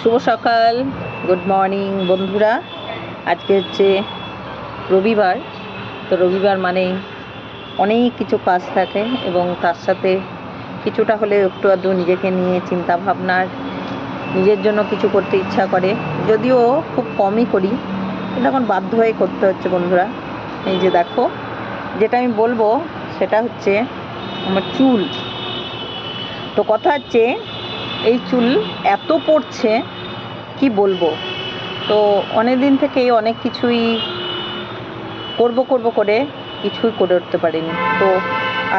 শুভ সকাল, good morning বন্ধুরা। আজকে হচ্ছে রবিবার। তো রবিবার মানে অনেক কিছু কাজ থাকে এবং তার সাথে কিছুটা হলে একটু আধটু নিজেকে নিয়ে চিন্তা ভাবনার, নিজের জন্য কিছু করতে ইচ্ছা করে, যদিও খুব কমই করি, কিন্তু এখন বাধ্য হয়ে করতে হচ্ছে বন্ধুরা। এই যে দেখো, যেটা আমি বলবো সেটা হচ্ছে আমার চুল। তো কথা হচ্ছে এই চুল এত পড়ছে কি বলবো। তো অনেক দিন থেকেই অনেক কিছুই করব করে কিছুই করে উঠতে পারিনি। তো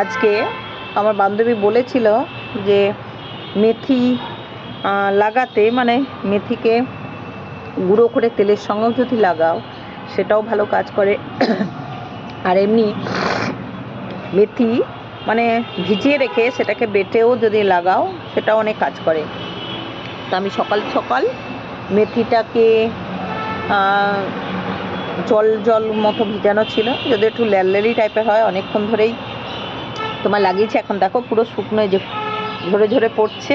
আজকে আমার বান্ধবী বলেছিল যে মেথি লাগাতে, মানে মেথিকে গুঁড়ো করে তেলের সঙ্গেও যদি লাগাও সেটাও ভালো কাজ করে। আর এমনি মেথি মানে ভিজিয়ে রেখে সেটাকে বেটেও যদি লাগাও সেটাও অনেক কাজ করে। তো আমি সকাল সকাল মেথিটাকে জল মতো ভিজানো ছিল, যদি একটু ল্যাললেরি টাইপের হয়, অনেকক্ষণ ধরেই তোমার লাগিয়েছি। এখন দেখো পুরো শুকনো, যে ঝরে ঝরে পড়ছে,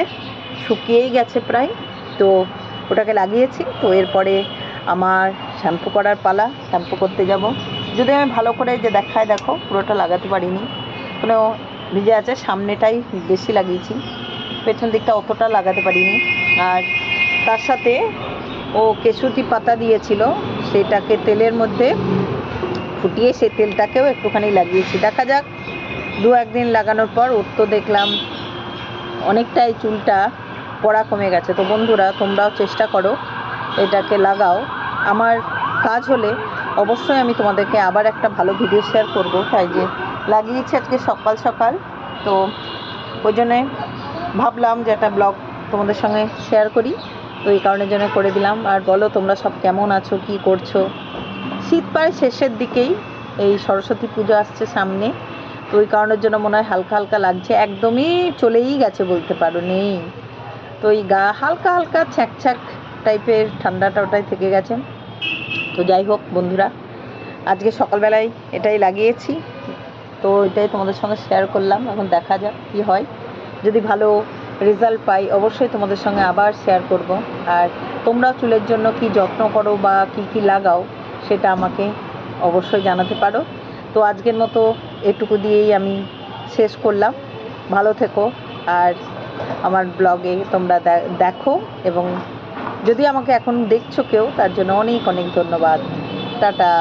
শুকিয়েই গেছে প্রায়। তো ওটাকে লাগিয়েছি। তো এরপরে আমার শ্যাম্পু করার পালা, শ্যাম্পু করতে যাব। যদি আমি ভালো করে যে দেখায়, দেখো পুরোটা লাগাতে পারিনি, কোনো ভিজে আছে, সামনেটাই বেশি লাগিয়েছি, পেছন দিকটা অতটা লাগাতে পারিনি। আর তার সাথে ও কেশুতি পাতা দিয়েছিল, সেটাকে তেলের মধ্যে ফুটিয়ে সেই তেলটাকেও একটুখানি লাগিয়েছি। দেখা যাক দু একদিন লাগানোর পর ওর তো দেখলাম অনেকটাই চুলটা পড়া কমে গেছে। তো বন্ধুরা, তোমরাও চেষ্টা করো, এটাকে লাগাও। আমার কাজ হলে অবশ্যই আমি তোমাদেরকে আবার একটা ভালো ভিডিও শেয়ার করব। তাই যে লাগিয়েছি আজকে সকাল সকাল, তো ওই জন্যে ভাবলাম যে একটা ব্লগ তোমাদের সঙ্গে শেয়ার করি। তো এই কারণের জন্য করে দিলাম। আর বলো, তোমরা সব কেমন আছো, কি করছো? শীত প্রায় শেষের দিকেই, এই সরস্বতী পুজো আসছে সামনে, তো ওই কারণের জন্য মনে হয় হালকা হালকা লাগছে, একদমই চলেই গেছে বলতে পারো, নেই। তো এই গা হালকা হালকা ছ্যাঁক ছ্যাঁক টাইপের ঠান্ডাটা ওটাই থেকে গেছে। তো যাই হোক বন্ধুরা, আজকে সকালবেলায় এটাই লাগিয়েছি, তো এটাই তোমাদের সঙ্গে শেয়ার করলাম। এখন দেখা যাক কী হয়। যদি ভালো রেজাল্ট পাই অবশ্যই তোমাদের সঙ্গে আবার শেয়ার করব। আর তোমরাও চুলের জন্য কি যত্ন করো বা কি লাগাও সেটা আমাকে অবশ্যই জানাতে পারো। তো আজকের মতো এটুকু দিয়েই আমি শেষ করলাম। ভালো থেকো, আর আমার ব্লগে তোমরা দেখো, এবং যদি আমাকে এখন দেখছো কেউ, তার জন্য অনেক অনেক ধন্যবাদ। টাটা।